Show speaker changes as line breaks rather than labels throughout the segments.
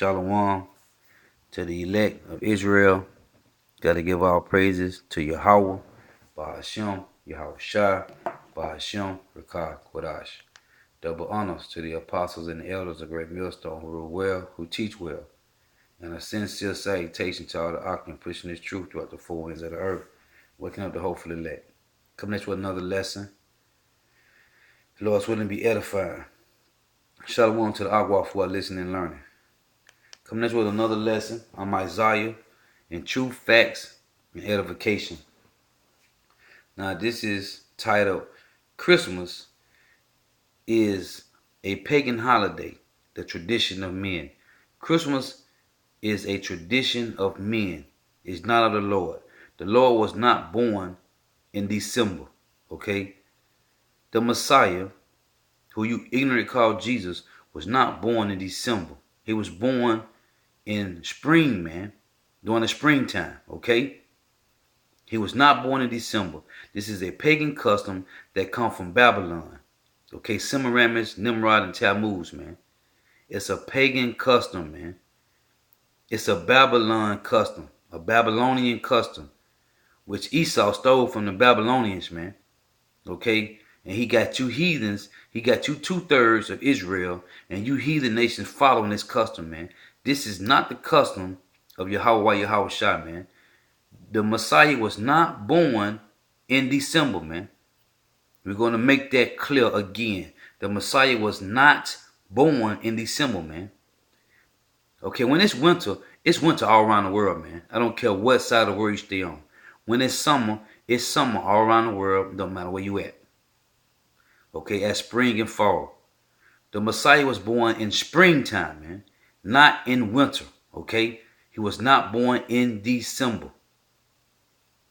Shalom to the elect of Israel. Got to give all praises to Yahweh, Bahashem, Yahweh Shai, Bahashem, Rakah, Kodash. Double honors to the apostles and the elders of Great Millstone who rule well, who teach well. And a sincere salutation to all the Akim pushing this truth throughout the four winds of the earth, waking up the hopeful elect. Coming next with another lesson. The Lord's willing to be edifying. Shalom to the Agua who are listening and learning. Coming next with another lesson on Isaiah and truth, facts, and edification. Now this is titled Christmas is a pagan holiday, the tradition of men. Christmas is a tradition of men. It's not of the Lord. The Lord was not born in December. Okay? The Messiah, who you ignorantly call Jesus, was not born in December. He was born in spring, man. During the springtime, okay? He was not born in December. This is a pagan custom that come from Babylon. Okay, Semiramis, Nimrod, and Tammuz, man. It's a pagan custom, man. It's a Babylon custom, a Babylonian custom, which Esau stole from the Babylonians, man. Okay? And he got you heathens, he got you 2/3 of Israel, and you heathen nations following this custom, man. This is not the custom of Yahweh Shai, man. The Messiah was not born in December, man. We're going to make that clear again. The Messiah was not born in December, man. Okay, when it's winter all around the world, man. I don't care what side of the world you stay on. When it's summer all around the world, no matter where you at. Okay, at spring and fall. The Messiah was born in springtime, man. Not in winter, okay? He was not born in December.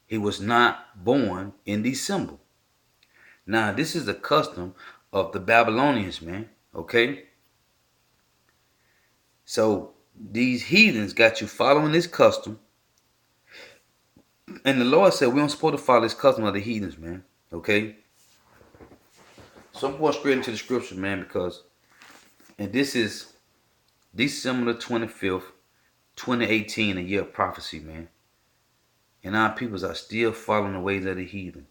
He was not born in December. Now, this is the custom of the Babylonians, man. Okay? So, these heathens got you following this custom. And the Lord said, we don't supposed to follow this custom of the heathens, man. Okay? So, I'm going straight into the scripture, man, because, and this is December the 25th, 2018, a year of prophecy, man. And our peoples are still following the ways of the heathen,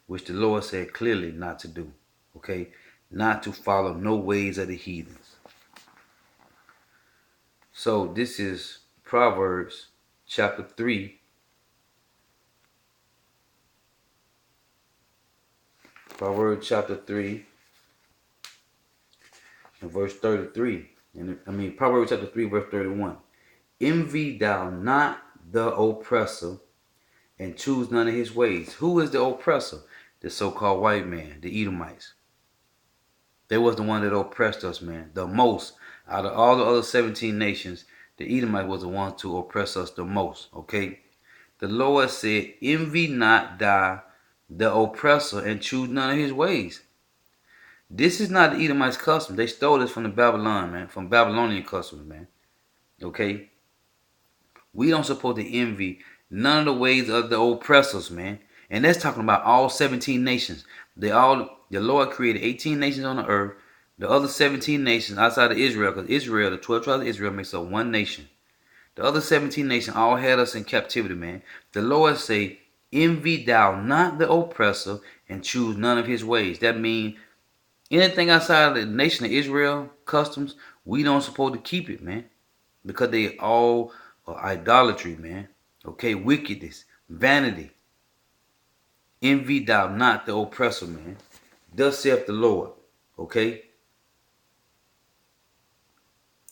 which the Lord said clearly not to do. Okay? Not to follow no ways of the heathens. So this is Proverbs chapter 3. Proverbs chapter 3 and verse 33. Proverbs chapter 3, verse 31. Envy thou not the oppressor, and choose none of his ways. Who is the oppressor? The so-called white man, the Edomites. They was the one that oppressed us, man. The most. Out of all the other 17 nations, the Edomites was the one to oppress us the most. Okay? The Lord said, envy not thou the oppressor, and choose none of his ways. This is not the Edomites' custom. They stole this from the Babylon, man. From Babylonian customs, man. Okay? We don't supposed to envy none of the ways of the oppressors, man. And that's talking about all 17 nations. The Lord created 18 nations on the earth. The other 17 nations outside of Israel, because Israel, the 12 tribes of Israel, makes up one nation. The other 17 nations all had us in captivity, man. The Lord say, envy thou not the oppressor, and choose none of his ways. That means anything outside of the nation of Israel customs, we don't supposed to keep it, man. Because they all idolatry, man. Okay, wickedness, vanity. Envy thou not the oppressor, man. Thus saith the Lord. Okay?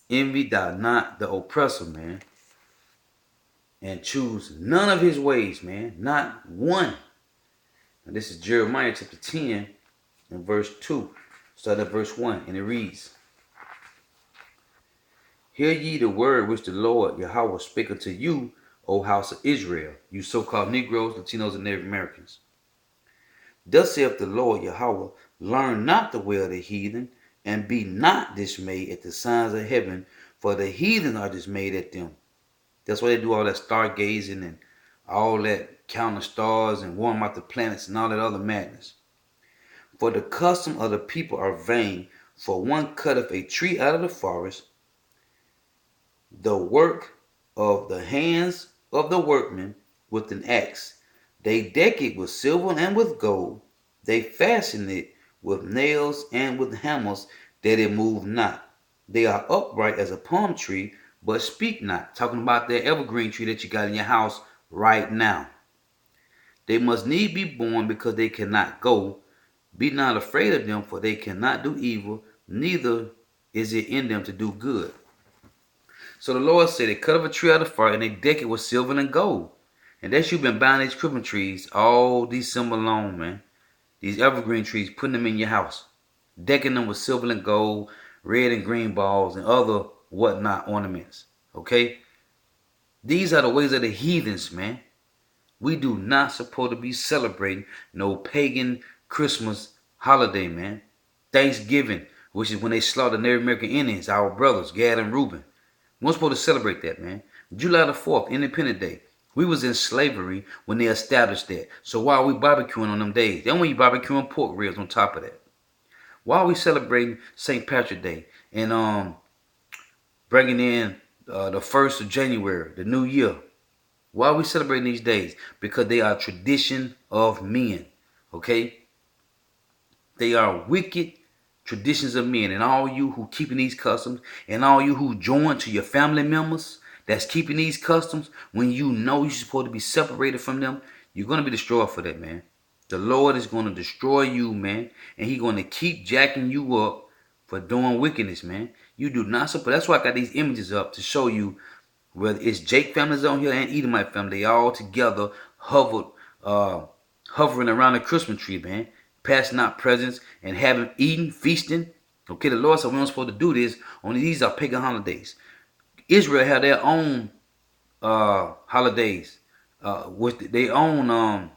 Envy thou not the oppressor, man. And choose none of his ways, man. Not one. Now, this is Jeremiah chapter 10 and verse 2. Start at verse 1, and it reads, hear ye the word which the Lord Yahweh spake unto you, O house of Israel, you so-called Negroes, Latinos, and Native Americans. Thus saith the Lord Yahweh, learn not the way of the heathen, and be not dismayed at the signs of heaven, for the heathen are dismayed at them. That's why they do all that stargazing and all that counting stars and warm out the planets and all that other madness. For the custom of the people are vain, for one cutteth a tree out of the forest, the work of the hands of the workmen with an axe. They deck it with silver and with gold. They fasten it with nails and with hammers, that it move not. They are upright as a palm tree, but speak not. Talking about that evergreen tree that you got in your house right now. They must need be born because they cannot go. Be not afraid of them, for they cannot do evil, neither is it in them to do good. So the Lord said, they cut up a tree out of fire and they deck it with silver and gold. And that's you been buying these Christmas trees all December long, man. These evergreen trees, putting them in your house, decking them with silver and gold, red and green balls, and other whatnot ornaments. Okay? These are the ways of the heathens, man. We do not supposed to be celebrating no pagan Christmas holiday, man. Thanksgiving, which is when they slaughtered Native American Indians, our brothers, Gad and Reuben. We're supposed to celebrate that, man. July the 4th, Independence Day. We was in slavery when they established that. So why are we barbecuing on them days? Then when you barbecuing pork ribs on top of that. Why are we celebrating St. Patrick's Day and bringing in the 1st of January, the new year? Why are we celebrating these days? Because they are tradition of men. Okay? They are wicked traditions of men. And all you who keeping these customs, and all you who join to your family members that's keeping these customs, when you know you're supposed to be separated from them, you're going to be destroyed for that, man. The Lord is going to destroy you, man. And He's going to keep jacking you up for doing wickedness, man. You do not support. That's why I got these images up to show you whether it's Jake families on here and Edomite family. They all together hovering around the Christmas tree, man. Passing out presents and having eating, feasting. Okay, the Lord said we don't supposed to do this. Only these are pagan holidays. Israel had their own holidays with their own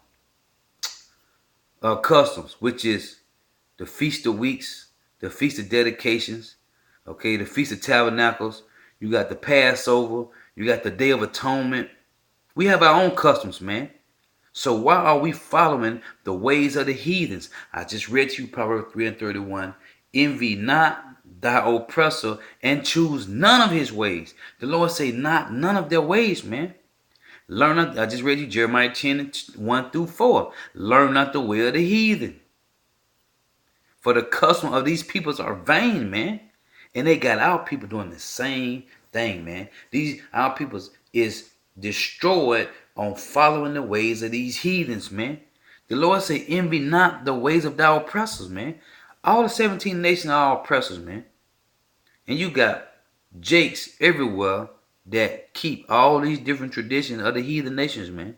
customs, which is the Feast of Weeks, the Feast of Dedications, okay, the Feast of Tabernacles. You got the Passover. You got the Day of Atonement. We have our own customs, man. So why are we following the ways of the heathens? I just read to you Proverbs 3 and 31. Envy not thy oppressor and choose none of his ways. The Lord say not none of their ways, man. Learn, I just read you Jeremiah 10 and 1 through 4. Learn not the way of the heathen. For the custom of these peoples are vain, man. And they got our people doing the same thing, man. Our peoples is destroyed on following the ways of these heathens, man. The Lord say, envy not the ways of thy oppressors, man. All the 17 nations are oppressors, man. And you got jakes everywhere that keep all these different traditions of the heathen nations, man.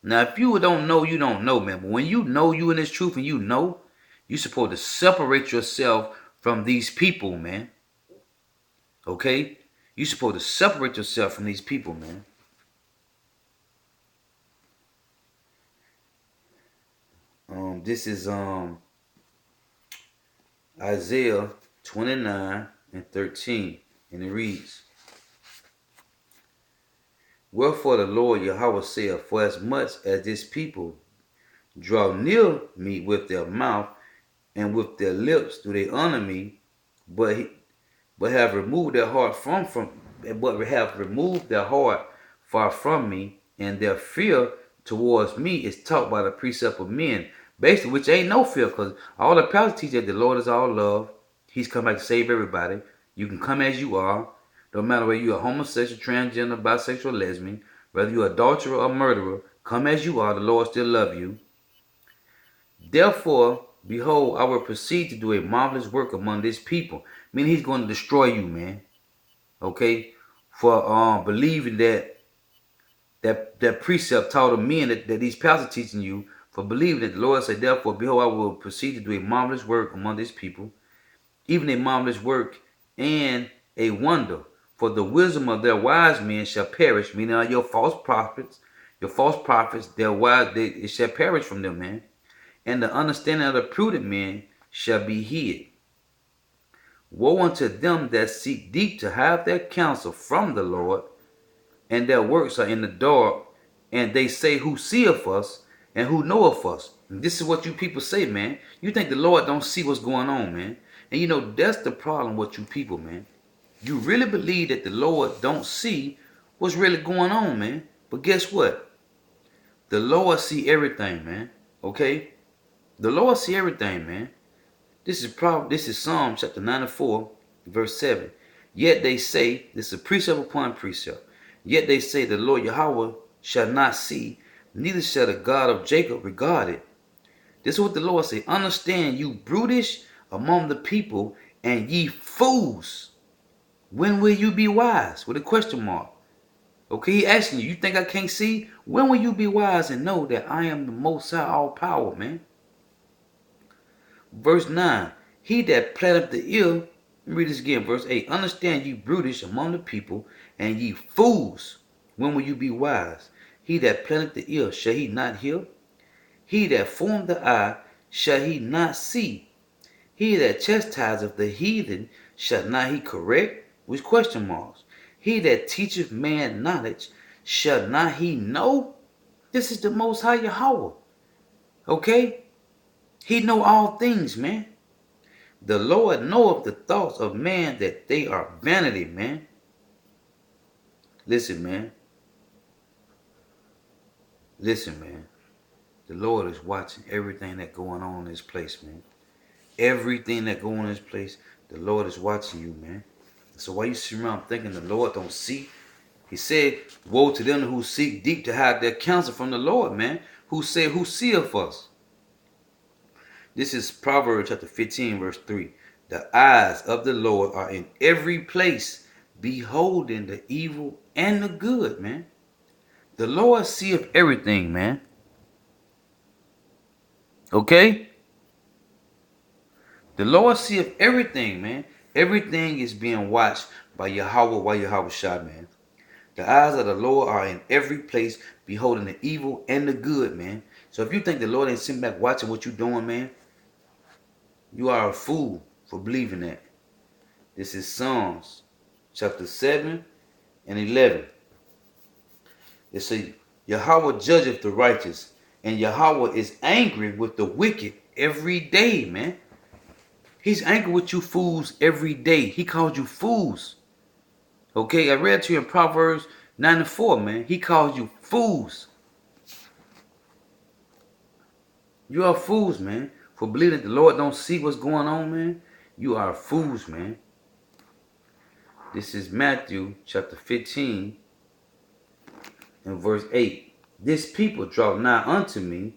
Now, if you don't know, you don't know, man. But when you know you in this truth and you know, you're supposed to separate yourself from these people, man. Okay? You're supposed to separate yourself from these people, man. This is Isaiah 29 and 13. And it reads, wherefore the Lord Yahweh saith, for as much as this people draw near me with their mouth, and with their lips do they honor me, but have removed their heart but have removed their heart far from me, and their fear towards me is taught by the precept of men. Basically, which ain't no fear, because all the pastors teach that the Lord is all love. He's come back to save everybody. You can come as you are. Don't matter whether you're a homosexual, transgender, bisexual, lesbian, whether you're an adulterer or murderer, come as you are, the Lord still love you. Therefore, behold, I will proceed to do a marvelous work among this people. Meaning He's going to destroy you, man. Okay? For believing that precept taught of men that these pastors teaching you, for believing that the Lord said, therefore, behold, I will proceed to do a marvelous work among this people, even a marvelous work and a wonder. For the wisdom of their wise men shall perish, meaning your false prophets, their wise, it shall perish from them, man. And the understanding of the prudent men shall be hid. Woe unto them that seek deep to hide their counsel from the Lord, and their works are in the dark, and they say, who seeth us, and who knoweth us? And this is what you people say, man. You think the Lord don't see what's going on, man. And you know, that's the problem with you people, man. You really believe that the Lord don't see what's really going on, man. But guess what? The Lord see everything, man. Okay? The Lord see everything, man. This is Psalm chapter 94, verse 7. Yet they say, this is precept upon precept. Yet they say the Lord Yahweh shall not see, neither shall the God of Jacob regard it. This is what the Lord say. Understand, you brutish among the people, and ye fools. When will you be wise? With a question mark. Okay, he asking you, you think I can't see? When will you be wise and know that I am the most high all power, man? Verse 9. He that planteth the ear, let me read this again, verse 8. Understand ye brutish among the people, and ye fools. When will you be wise? He that planteth the ear, shall he not hear? He that formed the eye, shall he not see? He that chastiseth the heathen, shall not he correct? With question marks. He that teacheth man knowledge, shall not he know? This is the Most High Yahweh. Okay? He know all things, man. The Lord knoweth the thoughts of man, that they are vanity, man. Listen, man. Listen, man. The Lord is watching everything that going on in this place, man. Everything that going on in this place, the Lord is watching you, man. So why you sit around thinking the Lord don't see? He said, woe to them who seek deep to hide their counsel from the Lord, man. Who said, who seeth us? This is Proverbs chapter 15, verse 3. The eyes of the Lord are in every place, beholding the evil and the good, man. The Lord seeth everything, man. Okay? The Lord seeth everything, man. Everything is being watched by Yahweh Shai, man. The eyes of the Lord are in every place, beholding the evil and the good, man. So if you think the Lord ain't sitting back watching what you doing, man, you are a fool for believing that. This is Psalms chapter 7 and 11. It says, Yahweh judgeth the righteous, and Yahweh is angry with the wicked every day, man. He's angry with you fools every day. He calls you fools. Okay, I read to you in Proverbs 9 and 4, man. He calls you fools. You are fools, man. For believing that the Lord don't see what's going on, man. You are fools, man. This is Matthew chapter 15 and verse 8. This people draw nigh unto me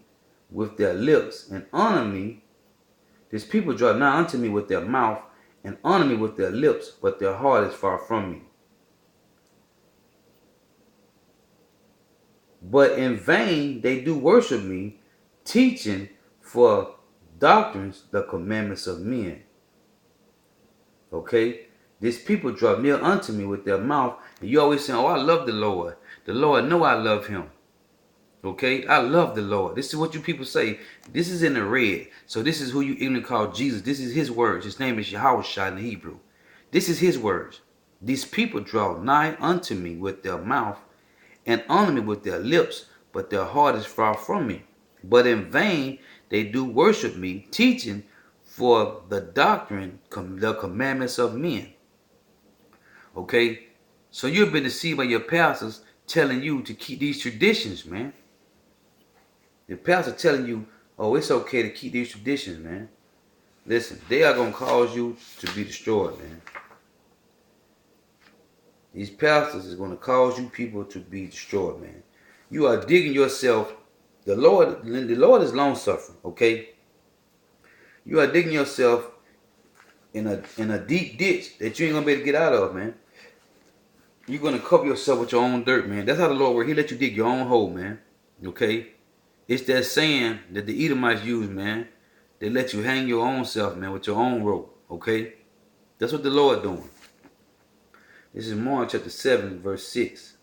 with their lips and honor me. This people draw nigh unto me with their mouth and honor me with their lips, but their heart is far from me. But in vain they do worship me, teaching for doctrines the commandments of men. Okay? These people draw near unto me with their mouth, and you always say, oh, I love the Lord. The Lord know I love him. Okay? I love the Lord. This is what you people say. This is in the red. So this is who you even call Jesus. This is his words. His name is Yahweh Shai in the Hebrew. This is his words. These people draw nigh unto me with their mouth and honor me with their lips, but their heart is far from me. But in vain they do worship me, teaching for the doctrine, the commandments of men. Okay? So you've been deceived by your pastors telling you to keep these traditions, man. The pastor telling you, oh, it's okay to keep these traditions, man. Listen, they are going to cause you to be destroyed, man. These pastors is going to cause you people to be destroyed, man. You are digging yourself. The Lord is long suffering, okay? You are digging yourself in a deep ditch that you ain't gonna be able to get out of, man. You're gonna cover yourself with your own dirt, man. That's how the Lord works. He let you dig your own hole, man. Okay? It's that saying that the Edomites use, man. They let you hang your own self, man, with your own rope. Okay? That's what the Lord doing. This is Mark chapter 7, verse 6.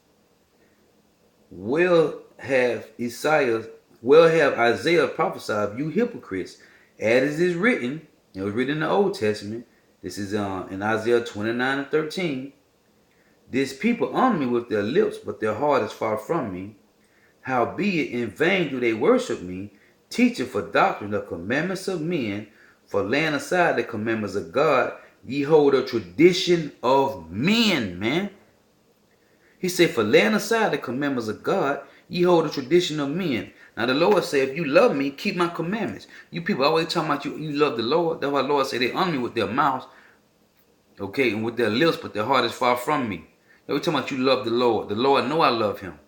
Well have Isaiah prophesied of you hypocrites, as it is written. It was written in the Old Testament. This is in Isaiah 29 and 13. This people honor me with their lips, but their heart is far from me. Howbeit in vain do they worship me, teaching for doctrine the commandments of men, for laying aside the commandments of God, ye hold a tradition of men, man. He said, for laying aside the commandments of God, ye hold a tradition of men. Now the Lord said, if you love me, keep my commandments. You people always talking about you love the Lord. That's why the Lord said they honor me with their mouths, okay, and with their lips, but their heart is far from me. They talking about you love the Lord. The Lord know I love him.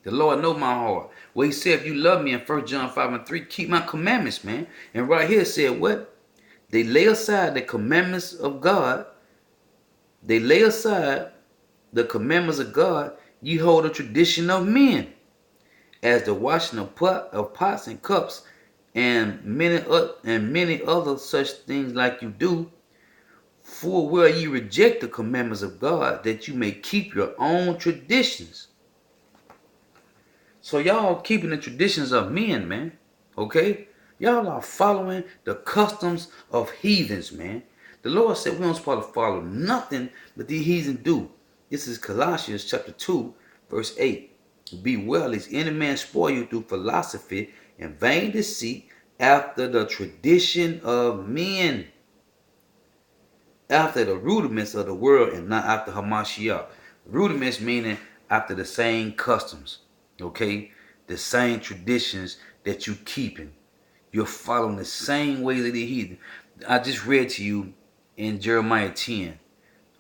The Lord know my heart. Well, he said, if you love me in 1 John 5 and 3, keep my commandments, man. And right here it said what? They lay aside the commandments of God. They lay aside the commandments of God. You hold a tradition of men, as the washing of pots and cups, and many other such things like you do. For where ye reject the commandments of God, that you may keep your own traditions. So y'all keeping the traditions of men, man. Okay? Y'all are following the customs of heathens, man. The Lord said we don't supposed to follow nothing that these heathens do. This is Colossians chapter 2, verse 8. Beware lest any man spoil you through philosophy and vain deceit after the tradition of men, after the rudiments of the world and not after Hamashiach. Rudiments meaning after the same customs, okay? The same traditions that you keeping. You're following the same ways of the heathen. I just read to you in Jeremiah 10,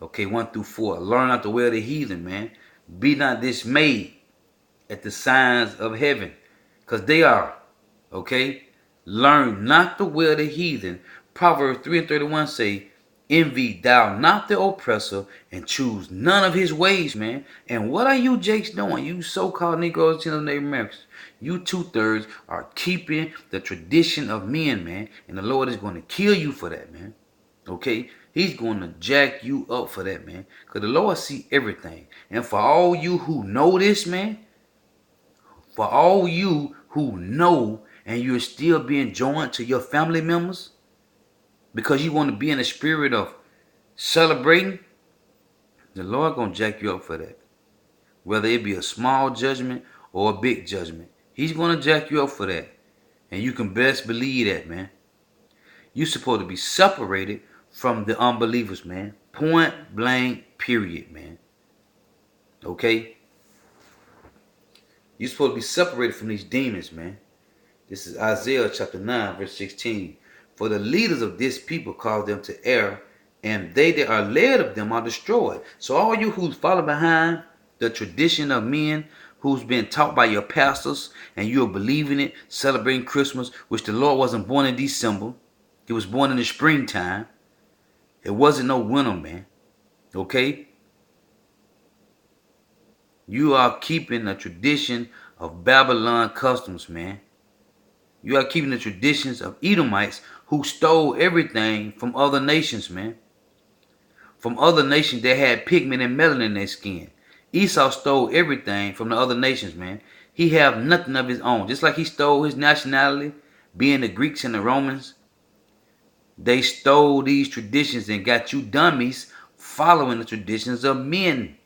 okay, 1 through 4. Learn not the way of the heathen, man. Be not dismayed at the signs of heaven, because they are, okay? Learn not the way of the heathen. Proverbs 3 and 31 say, envy thou not the oppressor, and choose none of his ways, man. And what are you jakes doing? You so-called Negroes, and Native Americans. You 2/3 are keeping the tradition of men, man. And the Lord is going to kill you for that, man. Okay? He's going to jack you up for that, man. Because the Lord see everything. And for all you who know this, man, for all you who know and you're still being joined to your family members because you want to be in the spirit of celebrating, the Lord gonna jack you up for that. Whether it be a small judgment or a big judgment, he's gonna jack you up for that. And you can best believe that, man. You're supposed to be separated from the unbelievers, man. Point blank, period, man. Okay? You're supposed to be separated from these demons, man. This is Isaiah chapter 9, verse 16. For the leaders of this people cause them to err, and they that are led of them are destroyed. So all you who follow behind the tradition of men, who's been taught by your pastors, and you're believing it, celebrating Christmas, which the Lord wasn't born in December. He was born in the springtime. It wasn't no winter, man. Okay? You are keeping the tradition of Babylon customs, man. You are keeping the traditions of Edomites who stole everything from other nations, man. From other nations that had pigment and melanin in their skin. Esau stole everything from the other nations, man. He have nothing of his own. Just like he stole his nationality, being the Greeks and the Romans. They stole these traditions and got you dummies following the traditions of men.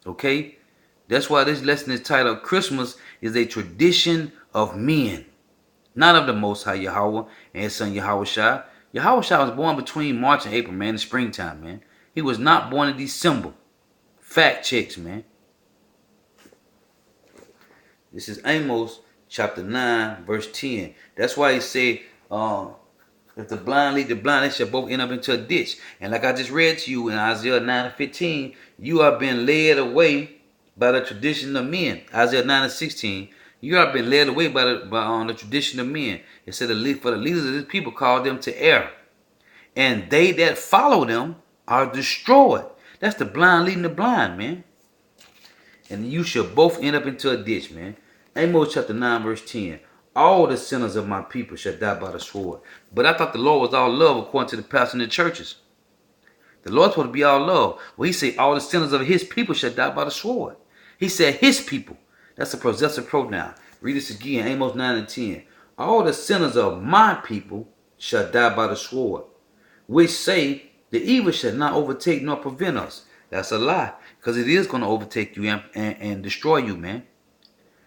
Okay? That's why this lesson is titled Christmas is a tradition of men. Not of the Most High Yahweh and his son Yahweh Shai. Yahweh Shai was born between March and April, man, in springtime, man. He was not born in December. Fact checks, man. This is Amos chapter 9, verse 10. That's why he said, if the blind lead the blind, they shall both end up into a ditch. And like I just read to you in Isaiah 9 and 15, you are being led away by the tradition of men. Isaiah 9 and 16. You have been led away by the tradition of men. It said, for the leaders of this people called them to err. And they that follow them are destroyed. That's the blind leading the blind, man. And you shall both end up into a ditch, man. Amos chapter 9, verse 10. All the sinners of my people shall die by the sword. But I thought the Lord was all love according to the pastor in the churches. The Lord's supposed to be all love. Well, he said all the sinners of his people shall die by the sword. He said his people. That's a possessive pronoun. Read this again, Amos 9 and 10. All the sinners of my people shall die by the sword, which say the evil shall not overtake nor prevent us. That's a lie, because it is going to overtake you and destroy you, man.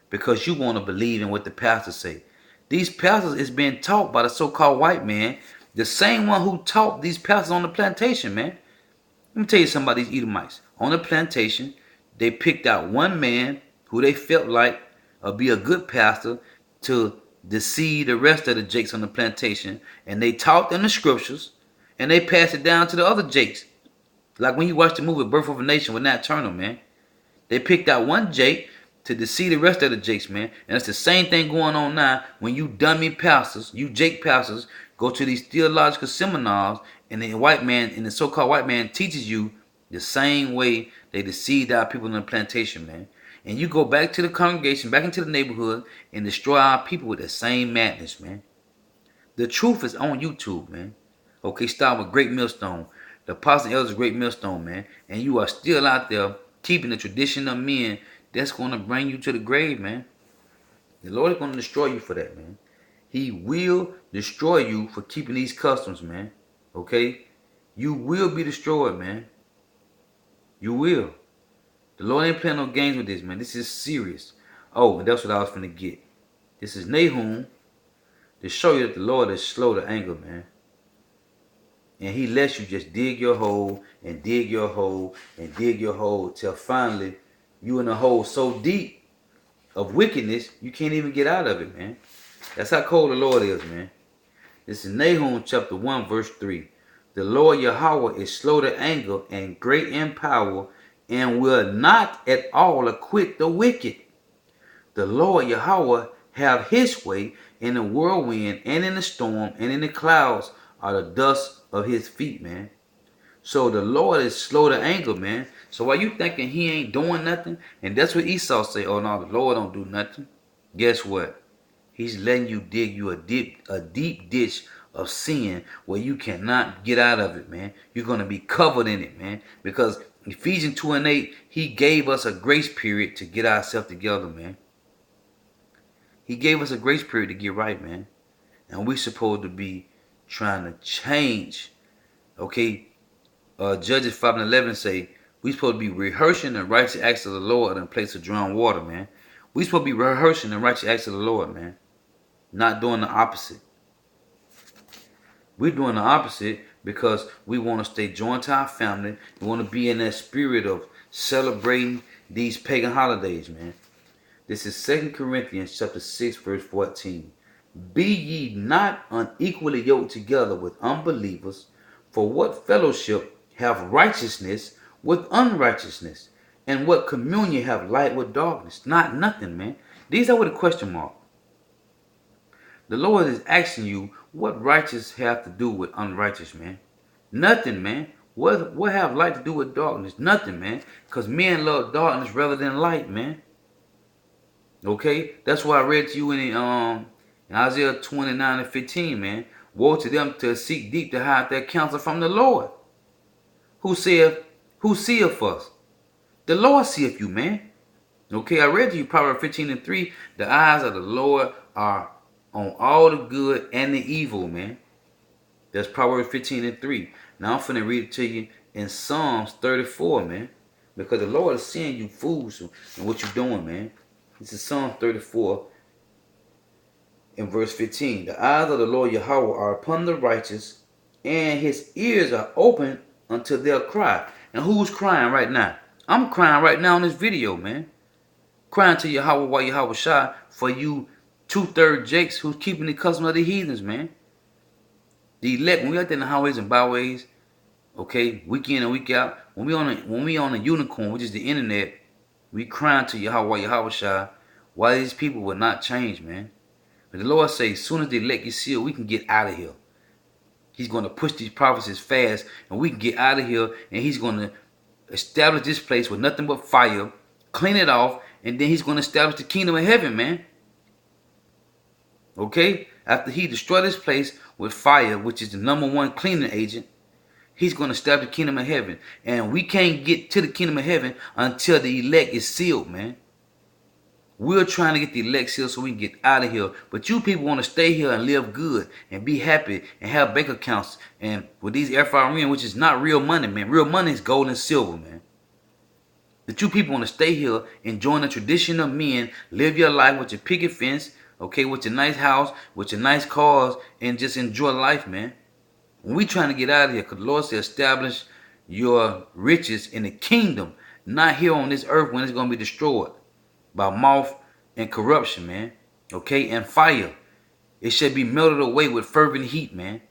Because you want to believe in what the pastors say. These pastors is being taught by the so-called white man The same one who taught these pastors on the plantation, man. Let me tell you something about these Edomites. On the plantation, they picked out one man who they felt like would be a good pastor to deceive the rest of the jakes on the plantation. And they taught them the scriptures, and they passed it down to the other jakes. Like when you watch the movie Birth of a Nation with Nat Turner, man. They picked out one Jake to deceive the rest of the Jakes, man. And it's the same thing going on now when you dummy pastors, you Jake pastors, go to these theological seminars, and the white man, and the so-called white man teaches you the same way they deceived our people in the plantation, man. And you go back to the congregation, back into the neighborhood, and destroy our people with the same madness, man. The truth is on YouTube, man. Okay, start with Great Millstone. The Apostle Elders Great Millstone, man. And you are still out there keeping the tradition of men that's going to bring you to the grave, man. The Lord is going to destroy you for that, man. He will destroy you for keeping these customs, man. Okay? You will be destroyed, man. You will. The Lord ain't playing no games with this, man. This is serious. Oh, and that's what I was finna get. This is Nahum to show you that the Lord is slow to anger, man. And he lets you just dig your hole and dig your hole and dig your hole till finally you in a hole so deep of wickedness you can't even get out of it, man. That's how cold the Lord is, man. This is Nahum chapter 1 verse 3. The Lord Yahweh is slow to anger and great in power and will not at all acquit the wicked. The Lord Yahweh have his way in the whirlwind and in the storm and in the clouds are the dust of his feet, man. So the Lord is slow to anger, man. So while you thinking he ain't doing nothing, and that's what Esau say, oh no, the Lord don't do nothing. Guess what? He's letting you dig you a deep ditch of sin where you cannot get out of it, man. You're going to be covered in it, man. Because Ephesians 2 and 8, he gave us a grace period to get ourselves together, man. He gave us a grace period to get right, man. And we're supposed to be trying to change. Okay? Judges 5 and 11 say, we supposed to be rehearsing the righteous acts of the Lord in a place of drawn water, man. We supposed to be rehearsing the righteous acts of the Lord, man. Not doing the opposite. We're doing the opposite because we want to stay joined to our family. We want to be in that spirit of celebrating these pagan holidays, man. This is 2 Corinthians chapter 6, verse 14. Be ye not unequally yoked together with unbelievers, for what fellowship have righteousness with unrighteousness? And what communion have light with darkness? Not nothing, man. These are with a question mark. The Lord is asking you, what righteous have to do with unrighteous, man? Nothing, man. What have light to do with darkness? Nothing, man. Because men love darkness rather than light, man. Okay? That's why I read to you in Isaiah 29 and 15, man. Woe to them to seek deep to hide their counsel from the Lord. Who seeth us? The Lord seeth you, man. Okay, I read to you Proverbs 15 and 3. The eyes of the Lord are on all the good and the evil, man. That's Proverbs 15 and 3. Now I'm finna read it to you in Psalms 34, man. Because the Lord is seeing you fools and what you're doing, man. This is Psalm 34 in verse 15. The eyes of the Lord Yahweh are upon the righteous, and his ears are open unto their cry. And who's crying right now? I'm crying right now in this video, man. Crying to Yahweh while Yahweh Shai for you 2/3 Jakes who's keeping the custom of the heathens, man. The elect, when we out there in the highways and byways, okay, week in and week out, when we on a unicorn, which is the internet, we crying to Yahweh Shai why these people will not change, man. But the Lord says, as soon as the elect get sealed, we can get out of here. He's going to push these prophecies fast, and we can get out of here, and he's going to establish this place with nothing but fire, clean it off, and then he's going to establish the kingdom of heaven, man. Okay? After he destroyed this place with fire, which is the #1 cleaning agent, he's going to establish the kingdom of heaven. And we can't get to the kingdom of heaven until the elect is sealed, man. We're trying to get the elect sealed so we can get out of here. But you people want to stay here and live good and be happy and have bank accounts. And with these FRN, which is not real money, man. Real money is gold and silver, man. But you people want to stay here, enjoying the tradition of men, live your life with your picket fence, okay, with your nice house, with your nice cars, and just enjoy life, man. When we trying to get out of here, because the Lord said, establish your riches in the kingdom, not here on this earth when it's going to be destroyed by moth and corruption, man. Okay, and fire. It should be melted away with fervent heat, man.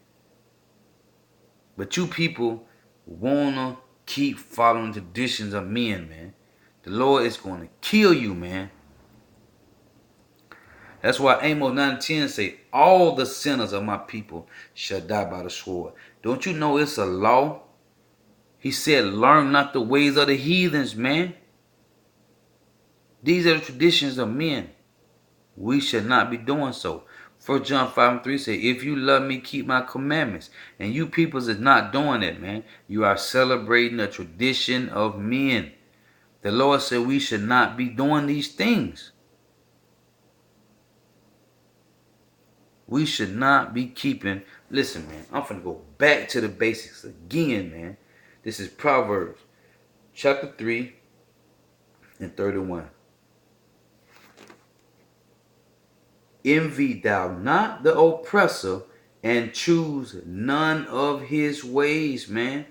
But you people wanna keep following traditions of men, man. The Lord is going to kill you, man. That's why Amos 9:10 say, all the sinners of my people shall die by the sword. Don't you know it's a law? He said, learn not the ways of the heathens, man. These are the traditions of men. We should not be doing so. 1 John 5:3 say, if you love me, keep my commandments. And you peoples is not doing it, man. You are celebrating a tradition of men. The Lord said we should not be doing these things. We should not be keeping. Listen, man, I'm finna go back to the basics again, man. This is Proverbs chapter 3 and 31. Envy thou not the oppressor, and choose none of his ways, man.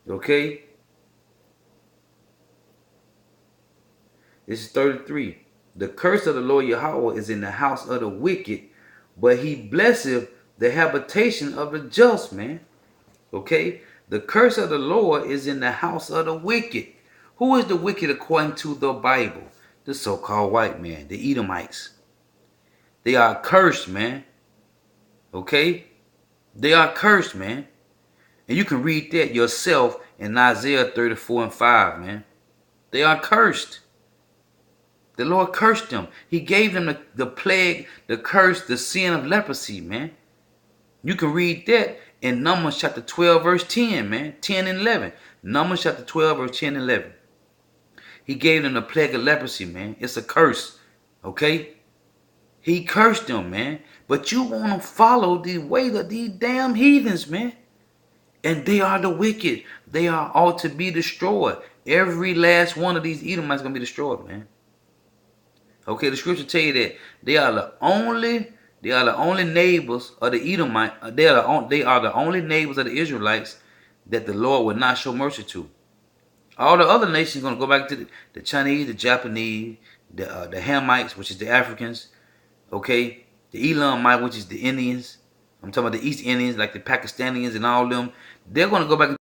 Okay? This is 33. The curse of the Lord Yahweh is in the house of the wicked, but he blesseth the habitation of the just, man. Okay? The curse of the Lord is in the house of the wicked. Who is the wicked according to the Bible? The so-called white man, the Edomites. They are cursed, man. Okay? They are cursed, man. And you can read that yourself in Isaiah 34 and 5, man. They are cursed. The Lord cursed them. He gave them the plague, the curse, the sin of leprosy, man. You can read that in Numbers chapter 12, verse 10, man. 10 and 11. Numbers chapter 12, verse 10 and 11. He gave them the plague of leprosy, man. It's a curse, okay? He cursed them, man. But you want to follow the way of these damn heathens, man. And they are the wicked. They are all to be destroyed. Every last one of these Edomites is going to be destroyed, man. Okay, the scripture tell you that they are the only neighbors of the Edomite. They are the only neighbors of the Israelites that the Lord would not show mercy to. All the other nations are going to go back to the Chinese, the Japanese, the Hamites, which is the Africans. Okay, the Elamite, which is the Indians. I'm talking about the East Indians, like the Pakistanians and all them. They're going to go back